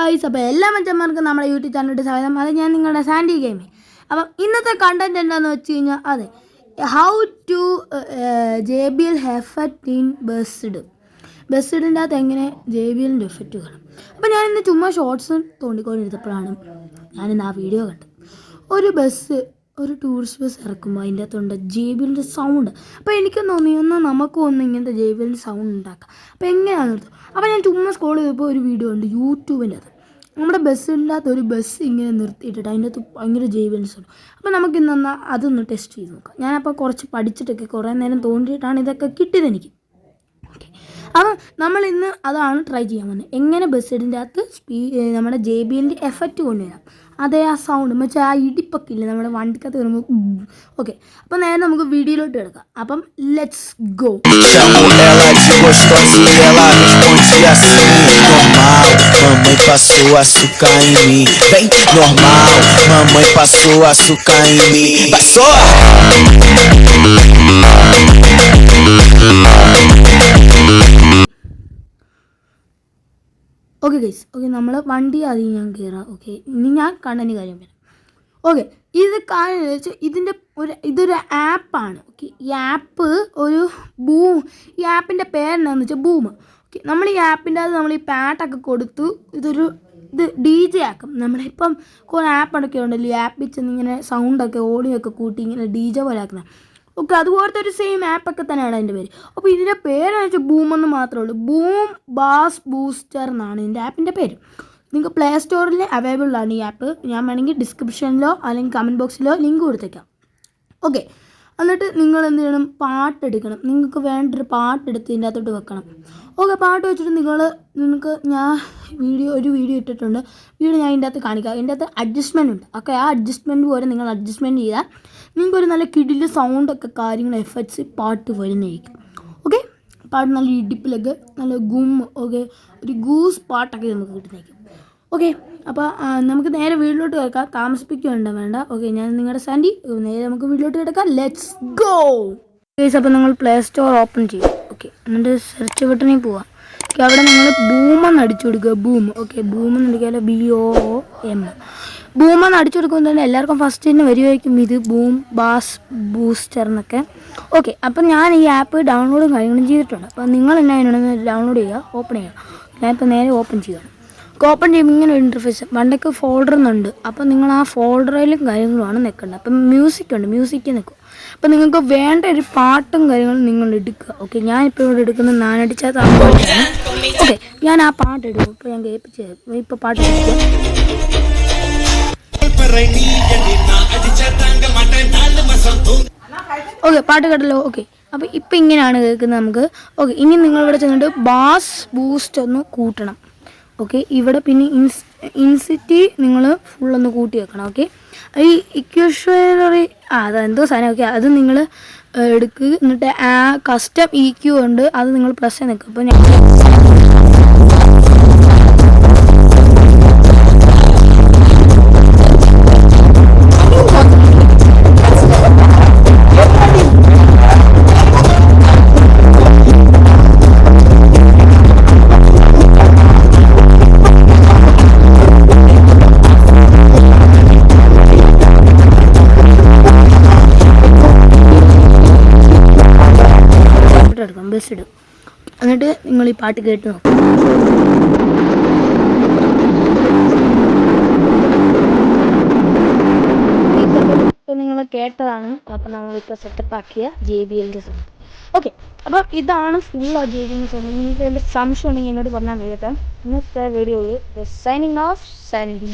Guys, അപ്പോൾ എല്ലാ മച്ചന്മാർക്കും നമ്മുടെ യൂട്യൂബ് ചാനലിലോട്ട് സ്വാഗതം. അത് ഞാൻ നിങ്ങളുടെ സാൻഡി ഗെയിമിംഗ്. അപ്പം ഇന്നത്തെ കണ്ടൻറ് എന്താണെന്ന് വെച്ച് കഴിഞ്ഞാൽ how to JBL effect in ബസ്സിഡിൻ്റെ അകത്ത് എങ്ങനെ JBL എഫക്റ്റ് കാണും. അപ്പോൾ ഞാനിന്ന് ചുമ്മാ ഷോർട്സ് തോണ്ടിക്കൊണ്ടിരുന്നപ്പോഴാണ് ഞാനിന്ന് ആ വീഡിയോ കണ്ടത്. ഒരു ടൂറിസ്റ്റ് ബസ് ഇറക്കുമ്പോൾ അതിൻ്റെ അകത്തുണ്ട് JBL സൗണ്ട്. അപ്പോൾ എനിക്കൊന്ന് തോന്നി നമുക്കും ഇങ്ങനത്തെ JBL സൗണ്ട് ഉണ്ടാക്കാം. അപ്പോൾ എങ്ങനെയാണെന്ന് അപ്പോൾ ഞാൻ ചുമ്മാ സ്ക്രോൾ ചെയ്തപ്പോൾ ഒരു വീഡിയോ ഉണ്ട് യൂട്യൂബിൻ്റെ അത്. നമ്മുടെ ബസ്സിൻ്റെ അകത്ത് ഒരു ബസ് ഇങ്ങനെ നിർത്തിയിട്ടിട്ട് അതിൻ്റെ അകത്ത് ഭയങ്കര JBL സൗണ്ട്. അപ്പോൾ നമുക്കിന്ന് അതൊന്ന് ടെസ്റ്റ് ചെയ്ത് നോക്കാം. ഞാനപ്പോൾ കുറച്ച് പഠിച്ചിട്ടൊക്കെ കുറേ നേരം തോണ്ടിയിട്ടാണ് ഇതൊക്കെ കിട്ടിയത് എനിക്ക്. ഓക്കെ, അപ്പം നമ്മളിന്ന് അതാണ് ട്രൈ ചെയ്യാൻ പോകുന്നത്. എങ്ങനെ ബസ്സിൻ്റെ അകത്ത് നമ്മുടെ JBL എഫക്റ്റ് കൊണ്ടുവരാം. അതേ ആ സൗണ്ട് വെച്ചാൽ ആ ഇടിപ്പൊക്കെ ഇല്ലേ നമ്മുടെ വണ്ടിക്കകത്ത് വരുമ്പോൾ. ഓക്കെ, അപ്പം നേരെ നമുക്ക് വീഡിയോയിലോട്ട് കിടക്കാം. അപ്പം let's go. Mamãe passou açúcar em mim, bem normal. Mamãe passou açúcar em mim. Passou! Okay guys, okay നമ്മൾ വണ്ടി ആദ്യം ഞാൻ കയറാം. ഓക്കെ, ഇനി ഞാൻ കണ്ടതിന് കാര്യം പറയാം. ഓക്കെ, ഇത് കാര്യം വെച്ചാൽ ഇതൊരു ആപ്പാണ്. ഓക്കെ, ഈ ആപ്പ് ഈ ആപ്പിൻ്റെ പേരെന്താണെന്ന് വെച്ചാൽ ബൂം. ഓക്കെ, നമ്മൾ ഈ ആപ്പിൻ്റെ അത് നമ്മൾ ഈ പാട്ടൊക്കെ കൊടുത്തു ഇത് DJ ആക്കും. നമ്മളിപ്പം കുറേ ആപ്പൊക്കെ ഉണ്ടല്ലോ, ഈ ആപ്പിൽ ചെന്ന് ഇങ്ങനെ സൗണ്ടൊക്കെ ഓഡിയൊക്കെ കൂട്ടി ഇങ്ങനെ DJ പോലെ ആക്കുന്നത്. ഓക്കെ, അതുപോലത്തെ ഒരു സെയിം ആപ്പൊക്കെ തന്നെയാണ് അതിൻ്റെ പേര്. അപ്പോൾ ഇതിൻ്റെ പേരെന്ന് വെച്ചാൽ ബൂമെന്ന് മാത്രമേ ഉള്ളൂ. ബൂം ബാസ് ബൂസ്റ്റർ എന്നാണ് ഇതിൻ്റെ ആപ്പിൻ്റെ പേര്. നിങ്ങൾക്ക് പ്ലേ സ്റ്റോറിൽ അവൈലബിൾ ആണ് ഈ ആപ്പ്. ഞാൻ വേണമെങ്കിൽ ഡിസ്ക്രിപ്ഷനിലോ അല്ലെങ്കിൽ കമൻറ്റ് ബോക്സിലോ ലിങ്ക് കൊടുത്തേക്കാം. ഓക്കെ, എന്നിട്ട് നിങ്ങൾ എന്ത് ചെയ്യണം, പാട്ടെടുക്കണം. നിങ്ങൾക്ക് വേണ്ടൊരു പാട്ടെടുത്ത് ഇതിൻ്റെ അകത്തോട്ട് വെക്കണം. ഓക്കെ, പാട്ട് വെച്ചിട്ട് നിങ്ങൾക്ക് ഞാൻ ഒരു വീഡിയോ ഇട്ടിട്ടുണ്ട്. വീഡിയോ ഞാൻ ഇതിൻ്റെ അകത്ത് കാണിക്കാം. ഇതിൻ്റെ അകത്ത് അഡ്ജസ്റ്റ്മെൻ്റ് ഉണ്ട്. ഓക്കെ, ആ അഡ്ജസ്റ്റ്മെൻറ്റ് പോലെ നിങ്ങൾ അഡ്ജസ്റ്റ്മെൻറ്റ് ചെയ്താൽ നിങ്ങൾക്കൊരു നല്ല കിടില് സൗണ്ടൊക്കെ കാര്യങ്ങൾ എഫക്ട്സ് പാട്ട് വരുന്നതായിരിക്കും. ഓക്കെ, പാട്ട് നല്ല ഇടിപ്പിലൊക്കെ നല്ല ഓക്കെ ഒരു ഗൂസ് പാട്ടൊക്കെ നമുക്ക് കിട്ടുന്നതായിരിക്കും. ഓക്കെ, അപ്പോൾ നമുക്ക് നേരെ വീട്ടിലോട്ട് കിടക്കാം. താമസിപ്പിക്കുകയുണ്ടോ വേണ്ട. ഓക്കെ, ഞാൻ നിങ്ങളുടെ സാൻഡി. നേരെ നമുക്ക് വീട്ടിലോട്ട് കിടക്കാം. Let's go guys. അപ്പോൾ നിങ്ങൾ പ്ലേ സ്റ്റോർ ഓപ്പൺ ചെയ്യും. ഓക്കെ, എന്നിട്ട് സെർച്ച് ബട്ടണിൽ പോവാം. ഓക്കെ, അവിടെ നിങ്ങൾ ബൂമെന്ന് അടിച്ചു കൊടുക്കുക. ബൂം. ഓക്കെ, ബൂമെന്ന് അടിക്കാമല്ലോ, BOOM. ബൂമെന്ന് അടിച്ചു കൊടുക്കുമ്പോൾ തന്നെ എല്ലാവർക്കും ഫസ്റ്റ് തന്നെ വരുമായിരിക്കും ഇത് ബൂം ബാസ് ബൂസ്റ്റർ എന്നൊക്കെ. ഓക്കെ, അപ്പം ഞാൻ ഈ ആപ്പ് ഡൗൺലോഡും കാര്യങ്ങളും ചെയ്തിട്ടുണ്ട്. അപ്പോൾ നിങ്ങൾ എന്നാ അതിനോട് ഡൗൺലോഡ് ചെയ്യുക, ഓപ്പൺ ചെയ്യുക. ഞാനിപ്പോൾ നേരെ ഓപ്പൺ ചെയ്യുകയാണ്. ഓപ്പൺ ചെയ്യുമ്പോൾ ഇങ്ങനെ ഒരു ഇൻ്റർഫേസ് വണ്ടൊക്കെ ഫോൾഡർ എന്നുണ്ട്. അപ്പോൾ നിങ്ങൾ ആ ഫോൾഡറിലും കാര്യങ്ങളുമാണ് നിൽക്കേണ്ടത്. അപ്പം മ്യൂസിക്കിൽ നിൽക്കും. അപ്പോൾ നിങ്ങൾക്ക് വേണ്ട ഒരു പാട്ടും കാര്യങ്ങളും നിങ്ങൾ എടുക്കുക. ഓക്കെ, ഞാനിപ്പോൾ ഇവിടെ എടുക്കുന്നത് നാനടിച്ചാൽ പാട്ടാണ്. ഓക്കെ, ഞാൻ ആ പാട്ട് എടുക്കും. ഇപ്പോൾ ഞാൻ കേൾപ്പിച്ച് ഇപ്പോൾ പാട്ട് എടുക്കുക. ഓക്കെ, പാട്ട് കേട്ടല്ലോ. ഓക്കെ, അപ്പോൾ ഇപ്പം ഇങ്ങനെയാണ് കേൾക്കുന്നത് നമുക്ക്. ഓക്കെ, ഇനി നിങ്ങളിവിടെ ചെന്നിട്ട് ബാസ് ബൂസ്റ്റ് ഒന്ന് കൂട്ടണം. ഓക്കെ, ഇവിടെ പിന്നെ ഇൻസിറ്റി നിങ്ങൾ ഫുള്ളൊന്ന് കൂട്ടി വെക്കണം. ഓക്കെ, ഈ ഇക്വേഷണറി അതെന്തോ സാധനം. ഓക്കെ, അത് നിങ്ങൾ എടുക്കുക. എന്നിട്ട് ആ കസ്റ്റം EQ ഉണ്ട്, അത് നിങ്ങൾ പ്രസ് ചെയ്ത് നിൽക്കുക. അപ്പോൾ ഞാൻ ബസ് ഇടും. എന്നിട്ട് നിങ്ങൾ ഈ പാട്ട് കേട്ട് നോക്കും. ഇപ്പോൾ നിങ്ങൾ കേട്ടതാണ്. അപ്പോൾ നമ്മളിപ്പോൾ സെറ്റപ്പാക്കിയ JBL സൗണ്ട്. ഓക്കെ, അപ്പോൾ ഇതാണ് ഫുൾ JBL സൗണ്ട്. നിങ്ങൾക്ക് എൻ്റെ സംശയം ഉണ്ടെങ്കിൽ എന്നോട് പറഞ്ഞാൽ കേൾക്കാം. ഇന്നത്തെ വീഡിയോയിൽ സൈനിങ് ഓഫ് സാൻഡി.